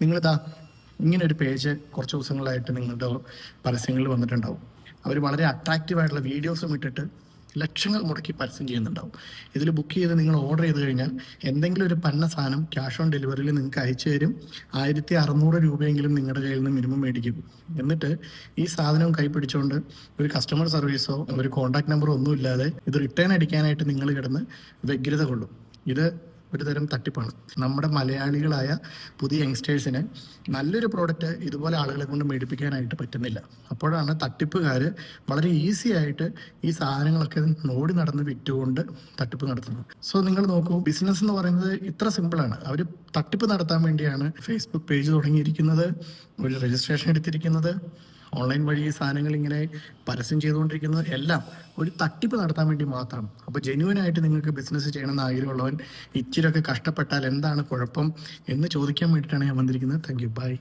നിങ്ങളിതാ ഇങ്ങനൊരു പേജ് കുറച്ച് ദിവസങ്ങളായിട്ട് നിങ്ങളുടെ പരസ്യങ്ങളിൽ വന്നിട്ടുണ്ടാവും. അവർ വളരെ അട്രാക്റ്റീവ് ആയിട്ടുള്ള വീഡിയോസും ഇട്ടിട്ട് ലക്ഷങ്ങൾ മുടക്കി പരസ്യം ചെയ്യുന്നുണ്ടാവും. ഇതിൽ ബുക്ക് ചെയ്ത് നിങ്ങൾ ഓർഡർ ചെയ്ത് കഴിഞ്ഞാൽ എന്തെങ്കിലും ഒരു പന്ന സാധനം ക്യാഷ് ഓൺ ഡെലിവറിയിൽ നിങ്ങൾക്ക് അയച്ചു തരും. 1600 രൂപയെങ്കിലും നിങ്ങളുടെ കയ്യിൽ നിന്ന് മിനിമം മേടിക്കും. എന്നിട്ട് ഈ സാധനം കൈ പിടിച്ചുകൊണ്ട് ഒരു കസ്റ്റമർ സർവീസോ ഒരു കോൺടാക്ട് നമ്പറോ ഒന്നും ഇല്ലാതെ ഇത് റിട്ടേൺ അടിക്കാനായിട്ട് നിങ്ങൾ കിടന്ന് വ്യഗ്രത കൊള്ളും. ഇത് ഒരു തരം തട്ടിപ്പാണ്. നമ്മുടെ മലയാളികളായ പുതിയ യങ്സ്റ്റേഴ്സിന് നല്ലൊരു പ്രോഡക്റ്റ് ഇതുപോലെ ആളുകളെ കൊണ്ട് മേടിപ്പിക്കാനായിട്ട് പറ്റുന്നില്ല. അപ്പോഴാണ് തട്ടിപ്പുകാർ വളരെ ഈസി ആയിട്ട് ഈ സാധനങ്ങളൊക്കെ ഓടി നടന്ന് വിറ്റുകൊണ്ട് തട്ടിപ്പ് നടത്തുന്നത്. സോ നിങ്ങൾ നോക്കൂ, ബിസിനസ് എന്ന് പറയുന്നത് ഇത്ര സിമ്പിളാണ്. അവർ തട്ടിപ്പ് നടത്താൻ വേണ്ടിയാണ് ഫേസ്ബുക്ക് പേജ് തുടങ്ങിയിരിക്കുന്നത്, ഒരു രജിസ്ട്രേഷൻ എടുത്തിരിക്കുന്നത്, ഓൺലൈൻ വഴി ഈ സാധനങ്ങൾ ഇങ്ങനെ പരസ്യം ചെയ്തുകൊണ്ടിരിക്കുന്നത് എല്ലാം ഒരു തട്ടിപ്പ് നടത്താൻ വേണ്ടി മാത്രം. അപ്പോൾ ജെന്യുവനായിട്ട് നിങ്ങൾക്ക് ബിസിനസ് ചെയ്യണമെന്ന് ആഗ്രഹമുള്ളവൻ ഇച്ചിരിയൊക്കെ കഷ്ടപ്പെട്ടാൽ എന്താണ് കുഴപ്പം എന്ന് ചോദിക്കാൻ വേണ്ടിയിട്ടാണ് ഞാൻ വന്നിരിക്കുന്നത്. Thank you, by.